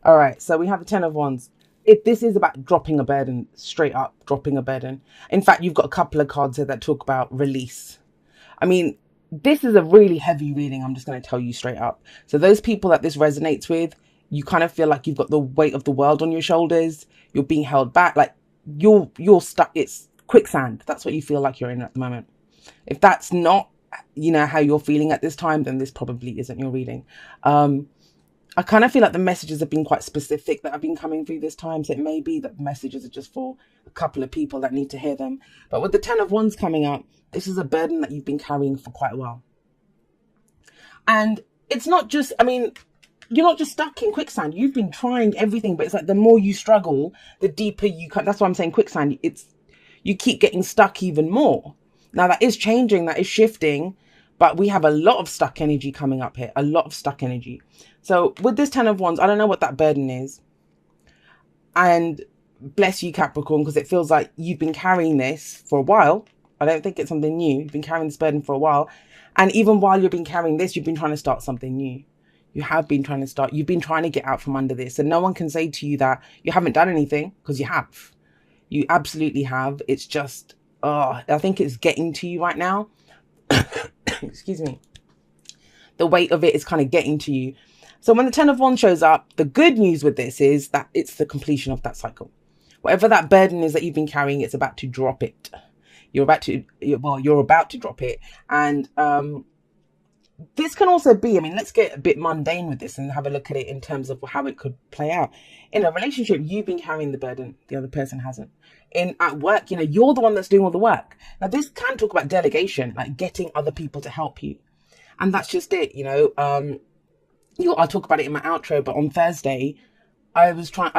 All right, so we have the Ten of Wands. This is about dropping a burden, straight up dropping a burden. In fact, you've got a couple of cards here that talk about release. I mean, this is a really heavy reading. I'm just going to tell you straight up. So those people that this resonates with, you kind of feel like you've got the weight of the world on your shoulders. You're being held back. Like you're stuck. It's quicksand. That's what you feel like you're in at the moment. If that's not, how you're feeling at this time, then this probably isn't your reading. I kind of feel like the messages have been quite specific that have been coming through this time. So it may be that the messages are just for a couple of people that need to hear them. But with the Ten of Wands coming up, this is a burden that you've been carrying for quite a while. And it's not just, you're not just stuck in quicksand. You've been trying everything, but it's like the more you struggle, the deeper you can. That's why I'm saying quicksand. You keep getting stuck even more. Now that is changing, that is shifting, but we have a lot of stuck energy coming up here, a lot of stuck energy. So with this Ten of Wands, I don't know what that burden is. And bless you, Capricorn, because it feels like you've been carrying this for a while. I don't think it's something new. You've been carrying this burden for a while. And even while you've been carrying this, you've been trying to start something new. You've been trying to get out from under this. And no one can say to you that you haven't done anything, because you have. You absolutely have. It's just, I think it's getting to you right now. Excuse me. The weight of it is kind of getting to you. So when the Ten of Wands shows up, the good news with this is that it's the completion of that cycle. Whatever that burden is that you've been carrying, it's about to drop it. You're about to drop it. And this can also be, let's get a bit mundane with this and have a look at it in terms of how it could play out. In a relationship, you've been carrying the burden, the other person hasn't. At work, you're the one that's doing all the work. Now, this can talk about delegation, like getting other people to help you. And that's just it, I'll talk about it in my outro, but on Thursday, I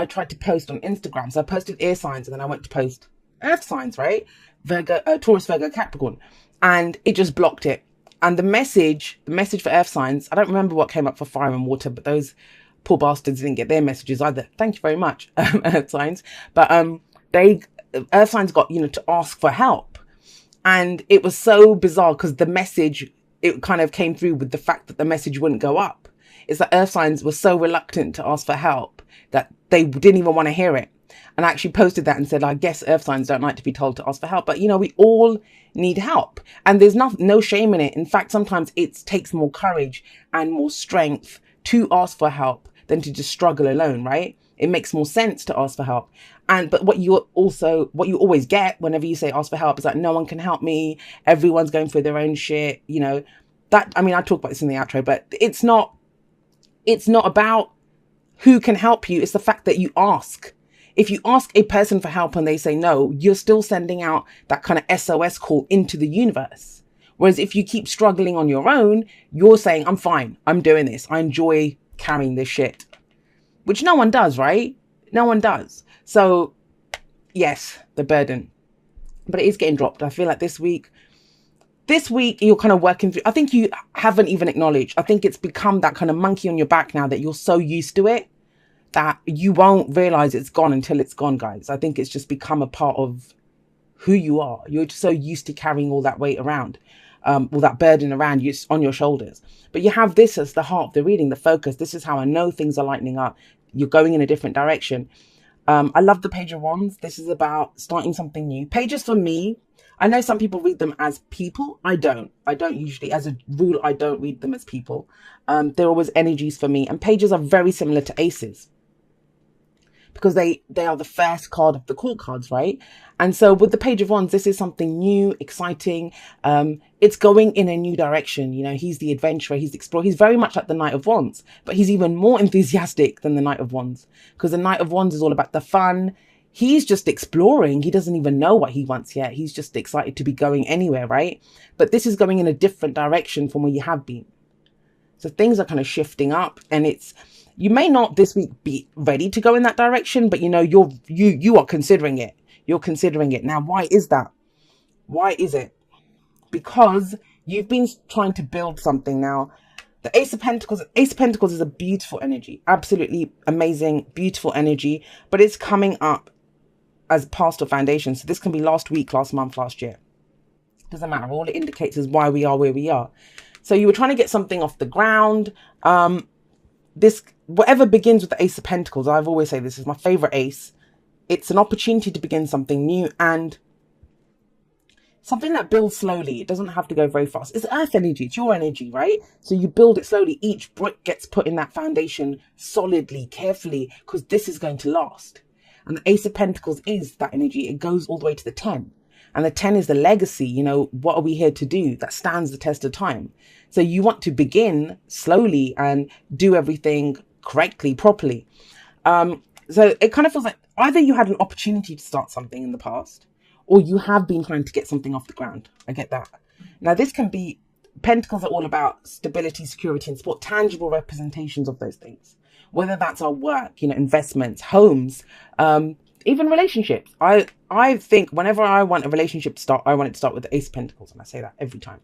tried to post on Instagram. So I posted air signs and then I went to post earth signs, right? Virgo, Taurus, Virgo, Capricorn. And it just blocked it. And the message for earth signs, I don't remember what came up for fire and water, but those poor bastards didn't get their messages either. Thank you very much, earth signs. But earth signs got, to ask for help. And it was so bizarre because the message, it kind of came through with the fact that the message wouldn't go up. It's that earth signs were so reluctant to ask for help that they didn't even want to hear it. And I actually posted that and said, I guess earth signs don't like to be told to ask for help. But, we all need help. And there's no shame in it. In fact, sometimes it takes more courage and more strength to ask for help than to just struggle alone, right? It makes more sense to ask for help. But what you always get whenever you say ask for help is like, no one can help me. Everyone's going through their own shit. I talk about this in the outro, but it's not about who can help you. It's the fact that you ask. If you ask a person for help and they say no, you're still sending out that kind of SOS call into the universe. Whereas if you keep struggling on your own, you're saying, I'm fine. I'm doing this. I enjoy carrying this shit. Which no one does, right? No one does. So yes, the burden. But it is getting dropped. I feel like this week you're kind of working through. I think you haven't even acknowledged. I think it's become that kind of monkey on your back now that you're so used to it that you won't realize it's gone until it's gone, guys. I think it's just become a part of who you are. You're just so used to carrying all that weight around, all that burden around you on your shoulders. But you have this as the heart of the reading, the focus. This is how I know things are lightening up. You're going in a different direction. I love the Page of Wands. This is about starting something new. Pages for me, I know some people read them as people. I don't usually, as a rule, I don't read them as people. They're always energies for me. And pages are very similar to aces because they are the first card of the court cards, right? And so with the Page of Wands, this is something new, exciting. It's going in a new direction. He's the adventurer, he's the explorer. He's very much like the Knight of Wands, but he's even more enthusiastic than the Knight of Wands because the Knight of Wands is all about the fun. He's just exploring. He doesn't even know what he wants yet. He's just excited to be going anywhere, right? But this is going in a different direction from where you have been. So things are kind of shifting up, and you may not this week be ready to go in that direction, but you are considering it. You're considering it. Now, why is that? Why is it? Because you've been trying to build something now. The Ace of Pentacles is a beautiful energy, absolutely amazing, beautiful energy, but it's coming up as past or foundation. So this can be last week, last month, last year. Doesn't matter. All it indicates is why we are where we are. So you were trying to get something off the ground. this, whatever begins with the Ace of Pentacles, I've always say this is my favorite ace. It's an opportunity to begin something new and something that builds slowly. It doesn't have to go very fast. It's earth energy. It's your energy, right? So you build it slowly. Each brick gets put in that foundation solidly, carefully, because this is going to last. And the Ace of Pentacles is that energy. It goes all the way to the 10. And the 10 is the legacy. You know, what are we here to do? That stands the test of time. So you want to begin slowly and do everything correctly, properly. So it kind of feels like either you had an opportunity to start something in the past, or you have been trying to get something off the ground. I get that. Now, this can be, Pentacles are all about stability, security, and support, tangible representations of those things. Whether that's our work, you know, investments, homes, even relationships. I think whenever I want a relationship to start, I want it to start with the Ace of Pentacles. And I say that every time.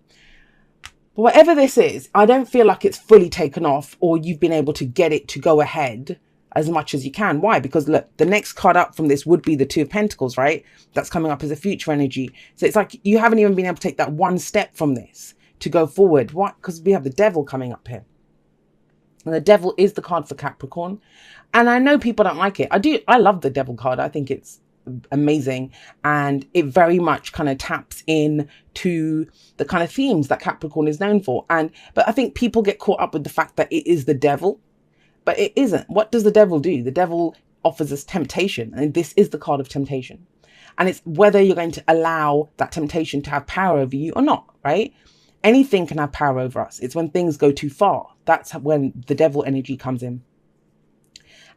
But whatever this is, I don't feel like it's fully taken off or you've been able to get it to go ahead as much as you can. Why? Because look, the next card up from this would be the Two of Pentacles, right? That's coming up as a future energy. So it's like you haven't even been able to take that one step from this to go forward. Why? Because we have the Devil coming up here. And the Devil is the card for Capricorn. And I know people don't like it. I love the Devil card. I think it's amazing. And it very much kind of taps in to the kind of themes that Capricorn is known for. But I think people get caught up with the fact that it is the Devil. But it isn't. What does the Devil do? The Devil offers us temptation. And this is the card of temptation. And it's whether you're going to allow that temptation to have power over you or not, right? Anything can have power over us. It's when things go too far. That's when the Devil energy comes in.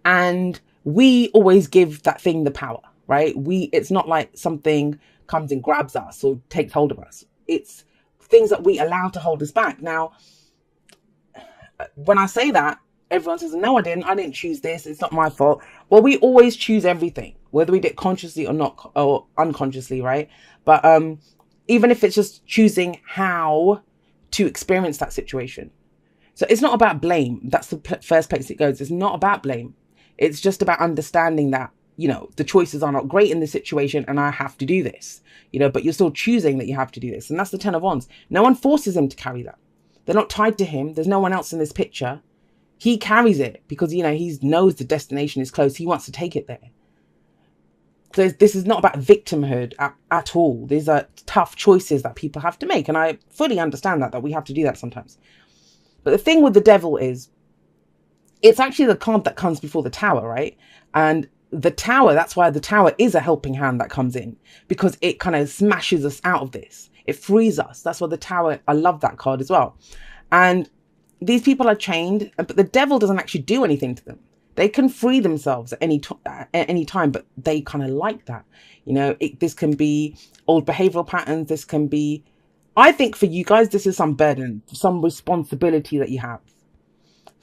And we always give that thing the power, right? It's not like something comes and grabs us or takes hold of us. It's things that we allow to hold us back. Now, when I say that, everyone says, no, I didn't choose this. It's not my fault. Well, we always choose everything, whether we did consciously or not, or unconsciously, right? But even if it's just choosing how to experience that situation. So it's not about blame. That's the first place it goes. It's not about blame. It's just about understanding that, you know, the choices are not great in this situation and I have to do this, you know, but you're still choosing that you have to do this. And that's the Ten of Wands. No one forces him to carry that. They're not tied to him. There's no one else in this picture. He carries it because, you know, he knows the destination is close. He wants to take it there. So this is not about victimhood at all. These are tough choices that people have to make. And I fully understand that we have to do that sometimes. But the thing with the Devil is, it's actually the card that comes before the Tower, right? And the Tower, that's why the Tower is a helping hand that comes in, because it kind of smashes us out of this. It frees us. That's why the Tower, I love that card as well. And these people are chained, but the Devil doesn't actually do anything to them. They can free themselves at any time, but they kind of like that. You know, this can be old behavioral patterns. This can be, I think for you guys, this is some burden, some responsibility that you have.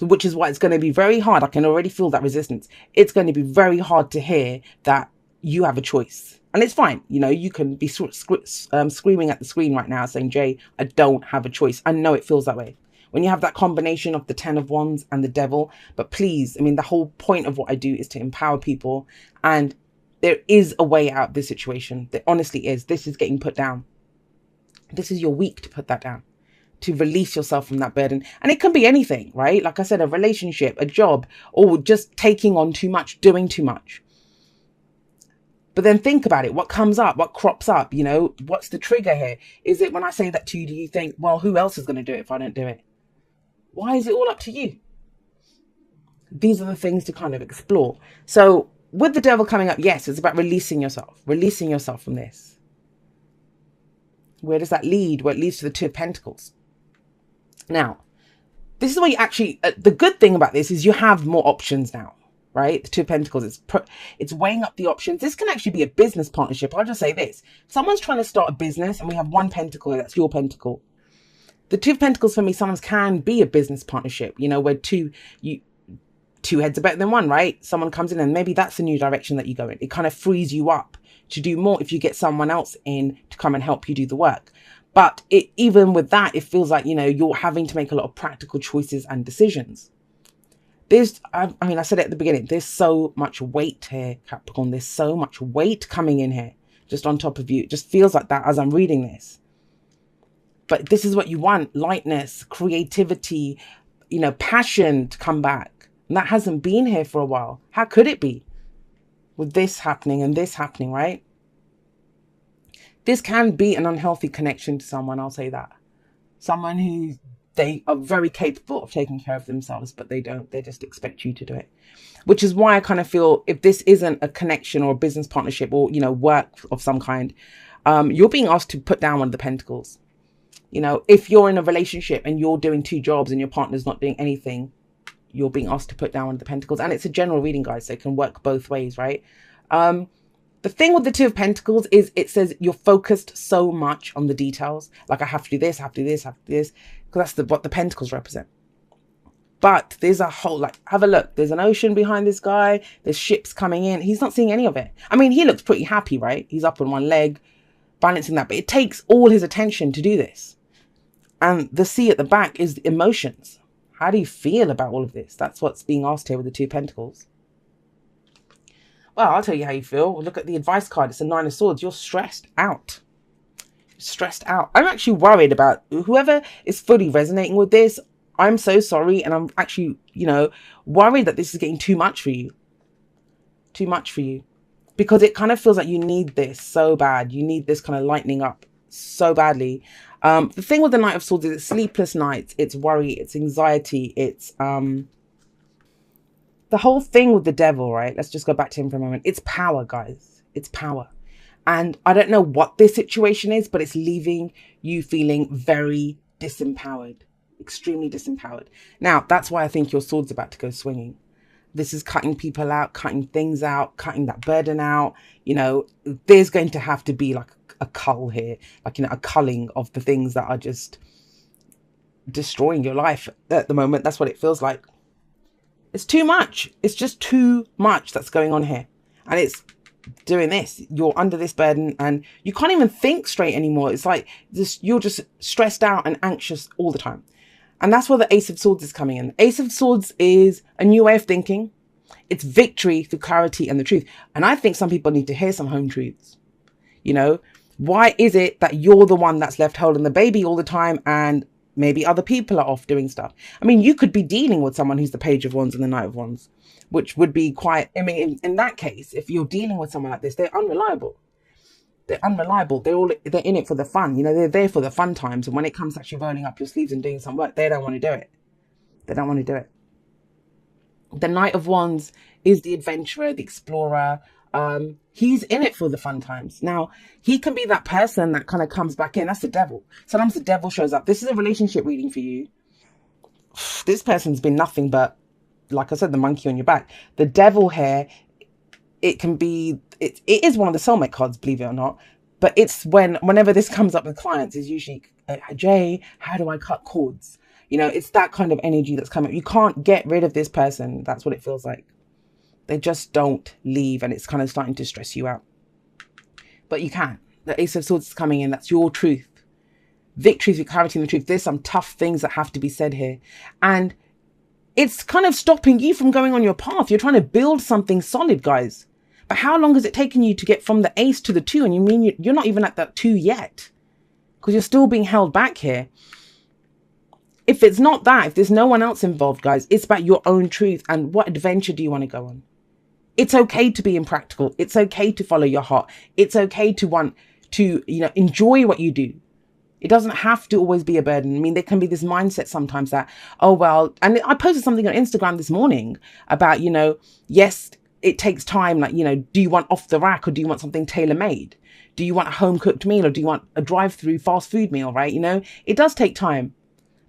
Which is why it's going to be very hard. I can already feel that resistance. It's going to be very hard to hear that you have a choice. And it's fine. You know, you can be screaming at the screen right now saying, Jay, I don't have a choice. I know it feels that way. When you have that combination of the Ten of Wands and the Devil. But please, I mean, the whole point of what I do is to empower people. And there is a way out of this situation. There honestly is. This is getting put down. This is your week to put that down. To release yourself from that burden. And it can be anything, right? Like I said, a relationship, a job, or just taking on too much, doing too much. But then think about it. What comes up? What crops up? You know, what's the trigger here? Is it when I say that to you, do you think, well, who else is going to do it if I don't do it? Why is it all up to you? These are the things to kind of explore. So with the Devil coming up, yes, it's about releasing yourself from this. Where does that lead? Well, it leads to the Two of Pentacles. Now, this is where you actually, the good thing about this is you have more options now, right? The Two of Pentacles, it's weighing up the options. This can actually be a business partnership. I'll just say this. Someone's trying to start a business and we have one pentacle, that's your pentacle. The Two of Pentacles for me, sometimes can be a business partnership, you know, where two heads are better than one, right? Someone comes in and maybe that's the new direction that you go in. It kind of frees you up to do more if you get someone else in to come and help you do the work. But even with that, it feels like, you know, you're having to make a lot of practical choices and decisions. I mean, I said it at the beginning, there's so much weight here, Capricorn. There's so much weight coming in here, just on top of you. It just feels like that as I'm reading this. But this is what you want, lightness, creativity, you know, passion to come back. And that hasn't been here for a while. How could it be? With this happening and this happening, right? This can be an unhealthy connection to someone, I'll say that. Someone who they are very capable of taking care of themselves, but they don't. They just expect you to do it. Which is why I kind of feel if this isn't a connection or a business partnership or, you know, work of some kind, you're being asked to put down one of the pentacles. You know, if you're in a relationship and you're doing 2 jobs and your partner's not doing anything, you're being asked to put down one of the pentacles. And it's a general reading, guys, so it can work both ways, right? The thing with the 2 of Pentacles is it says you're focused so much on the details. Like, I have to do this, I have to do this, I have to do this. Because that's what the Pentacles represent. But there's a whole, like, have a look. There's an ocean behind this guy. There's ships coming in. He's not seeing any of it. I mean, he looks pretty happy, right? He's up on one leg, balancing that. But it takes all his attention to do this. And the sea at the back is the emotions. How do you feel about all of this? That's what's being asked here with the 2 Pentacles. Well, I'll tell you how you feel. Look at the advice card. It's a 9 of Swords. You're stressed out. Stressed out. I'm actually worried about whoever is fully resonating with this. I'm so sorry. And I'm actually, you know, worried that this is getting too much for you. Too much for you. Because it kind of feels like you need this so bad. You need this kind of lightening up so badly. The thing with the Knight of Swords is it's sleepless nights. It's worry. It's anxiety. It's the whole thing with the devil, right? Let's just go back to him for a moment. It's power, guys. It's power. And I don't know what this situation is, but it's leaving you feeling very disempowered, extremely disempowered. Now, that's why I think your sword's about to go swinging. This is cutting people out, cutting things out, cutting that burden out. You know, there's going to have to be like a cull here, like, you know, a culling of the things that are just destroying your life at the moment. That's what it feels like. It's too much. It's just too much that's going on here. And it's doing this. You're under this burden and you can't even think straight anymore. It's like this, you're just stressed out and anxious all the time. And that's where the Ace of Swords is coming in. Ace of Swords is a new way of thinking. It's victory through clarity and the truth. And I think some people need to hear some home truths. You know, why is it that you're the one that's left holding the baby all the time and maybe other people are off doing stuff? I mean, you could be dealing with someone who's the Page of Wands and the Knight of Wands, which would be quite, I mean, in that case, if you're dealing with someone like this, they're unreliable. They're unreliable. They're in it for the fun. You know, they're there for the fun times. And when it comes to actually rolling up your sleeves and doing some work, they don't want to do it. They don't want to do it. The Knight of Wands is the adventurer, the explorer. He's in it for the fun times. Now, he can be that person that kind of comes back in. That's the devil. Sometimes the devil shows up. This is a relationship reading for you. This person's been nothing but, like I said, the monkey on your back. The devil here, it can be, it is one of the soulmate cards, believe it or not. But it's whenever this comes up with clients, is usually, Jay, how do I cut cords? You know, it's that kind of energy that's coming. You can't get rid of this person. That's what it feels like. They just don't leave, and it's kind of starting to stress you out. But you can. The Ace of Swords is coming in. That's your truth. Victory through clarity and the truth. There's some tough things that have to be said here. And it's kind of stopping you from going on your path. You're trying to build something solid, guys. But how long has it taken you to get from the Ace to the 2? And you mean you're not even at that 2 yet. Because you're still being held back here. If it's not that, if there's no one else involved, guys, it's about your own truth and what adventure do you want to go on? It's okay to be impractical. It's okay to follow your heart. It's okay to want to, you know, enjoy what you do. It doesn't have to always be a burden. I mean, there can be this mindset sometimes that, oh, well, and I posted something on Instagram this morning about, you know, yes, it takes time. Like, you know, do you want off the rack or do you want something tailor-made? Do you want a home cooked meal or do you want a drive-through fast food meal, right? You know, it does take time,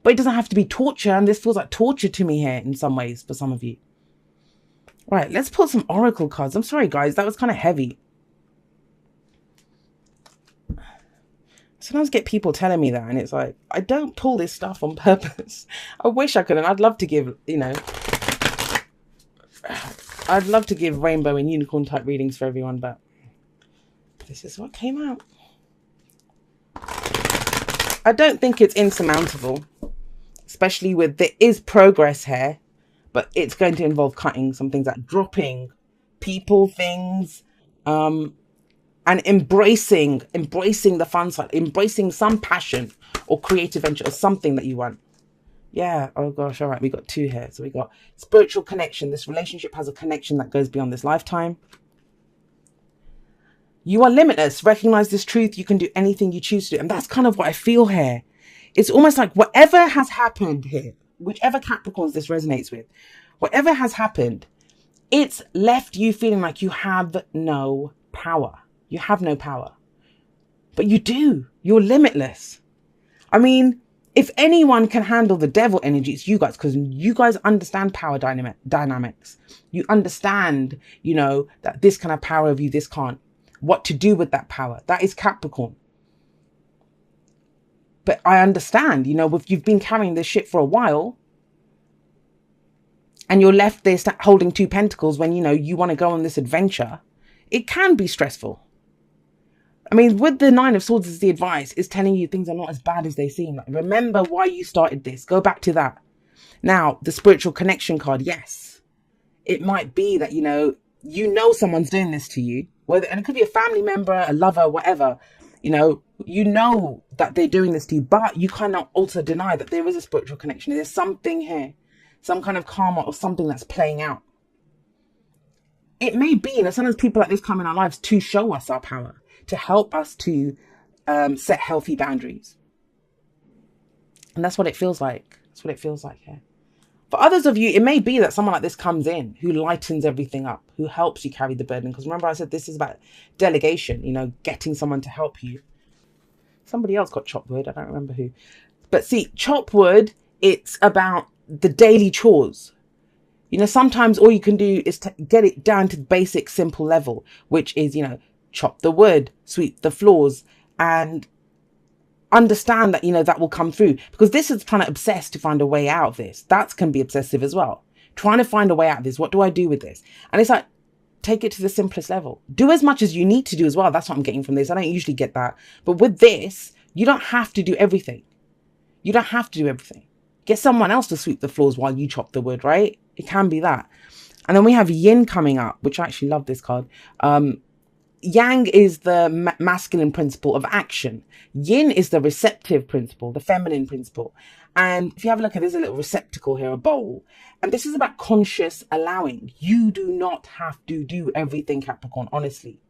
but it doesn't have to be torture. And this feels like torture to me here in some ways for some of you. Right, let's pull some oracle cards. I'm sorry, guys, that was kind of heavy. Sometimes I get people telling me that, and it's like, I don't pull this stuff on purpose. I wish I could, and I'd love to give, you know, I'd love to give rainbow and unicorn type readings for everyone, but this is what came out. I don't think it's insurmountable, especially with, there is progress here. But it's going to involve cutting some things out, dropping people, things, and embracing the fun side, embracing some passion or creative venture or something that you want. Yeah. Oh gosh. All right. We got two here. So we got spiritual connection. This relationship has a connection that goes beyond this lifetime. You are limitless. Recognize this truth. You can do anything you choose to do. And that's kind of what I feel here. It's almost like whatever has happened here, whichever Capricorns this resonates with, whatever has happened, it's left you feeling like you have no power. You have no power. But you do. You're limitless. I mean, if anyone can handle the devil energy, it's you guys, because you guys understand power dynamics. You understand, you know, that this can have power over you, this can't. What to do with that power. That is Capricorn. But I understand, you know, if you've been carrying this shit for a while and you're left there holding two pentacles when, you know, you want to go on this adventure, it can be stressful. I mean, with the Nine of Swords as the advice, is telling you things are not as bad as they seem. Like, remember why you started this. Go back to that. Now, the spiritual connection card, yes. It might be that, you know someone's doing this to you. Whether, and it could be a family member, a lover, whatever. You know that they're doing this to you, but you cannot also deny that there is a spiritual connection. There's something here, some kind of karma or something that's playing out. It may be, you know, sometimes people like this come in our lives to show us our power, to help us to set healthy boundaries. And that's what it feels like. That's what it feels like here. For others of you, it may be that someone like this comes in who lightens everything up, who helps you carry the burden. Because remember I said this is about delegation, you know, getting someone to help you. Somebody else got chopped wood. I don't remember who. But see, chop wood, it's about the daily chores. You know, sometimes all you can do is to get it down to the basic, simple level, which is, you know, chop the wood, sweep the floors, and understand that, you know, that will come through. Because this is trying to obsess to find a way out of this. That can be obsessive as well. Trying to find a way out of this. What do I do with this? And it's like, take it to the simplest level. Do as much as you need to do as well. That's what I'm getting from this. I don't usually get that. But with this, you don't have to do everything. You don't have to do everything. Get someone else to sweep the floors while you chop the wood, right? It can be that. And then we have yin coming up, which I actually love this card. Yang is the masculine principle of action. Yin is the receptive principle, the feminine principle. And if you have a look at, there's a little receptacle here, a bowl. And this is about conscious allowing. You do not have to do everything, Capricorn, honestly.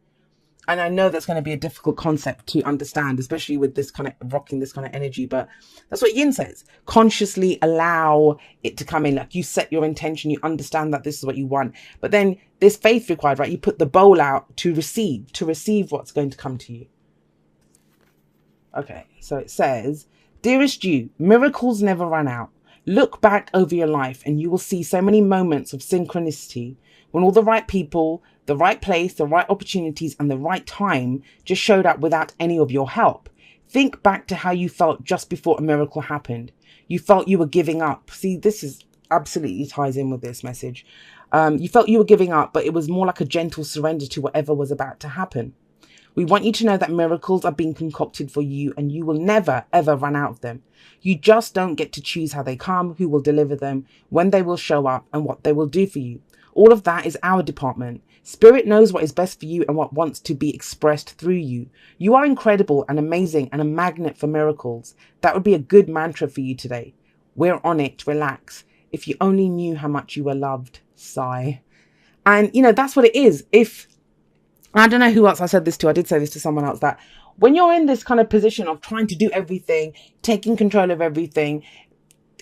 And I know that's going to be a difficult concept to understand, especially with this kind of rocking this kind of energy. But that's what yin says. Consciously allow it to come in. Like, you set your intention. You understand that this is what you want. But then there's faith required, right? You put the bowl out to receive what's going to come to you. Okay, so it says, dearest you, miracles never run out. Look back over your life and you will see so many moments of synchronicity when all the right people, the right place, the right opportunities and the right time just showed up without any of your help. Think back to how you felt just before a miracle happened. You felt you were giving up. See, this is absolutely ties in with this message. You felt you were giving up, but it was more like a gentle surrender to whatever was about to happen. We want you to know that miracles are being concocted for you and you will never, ever run out of them. You just don't get to choose how they come, who will deliver them, when they will show up and what they will do for you. All of that is our department. Spirit knows what is best for you and what wants to be expressed through you. You are incredible and amazing and a magnet for miracles. That would be a good mantra for you today. We're on it. Relax. If you only knew how much you were loved. Sigh. And, you know, that's what it is. I don't know who else I said this to. I did say this to someone else, that when you're in this kind of position of trying to do everything, taking control of everything,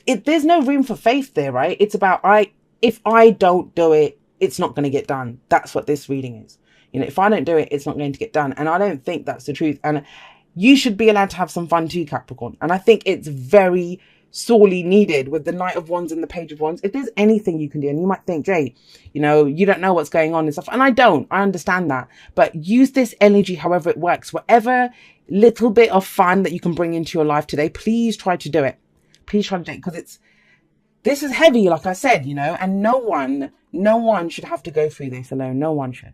there's no room for faith there, right? It's about, if I don't do it, it's not going to get done. That's what this reading is. You know, if I don't do it, it's not going to get done. And I don't think that's the truth. And you should be allowed to have some fun too, Capricorn. And I think it's very sorely needed with the Knight of Wands and the Page of Wands. If there's anything you can do, and you might think, Jay, you know, you don't know what's going on and stuff. And I don't. I understand that. But use this energy however it works. Whatever little bit of fun that you can bring into your life today, please try to do it. Please try to do it, because this is heavy, like I said, you know, and no one should have to go through this alone. No one should.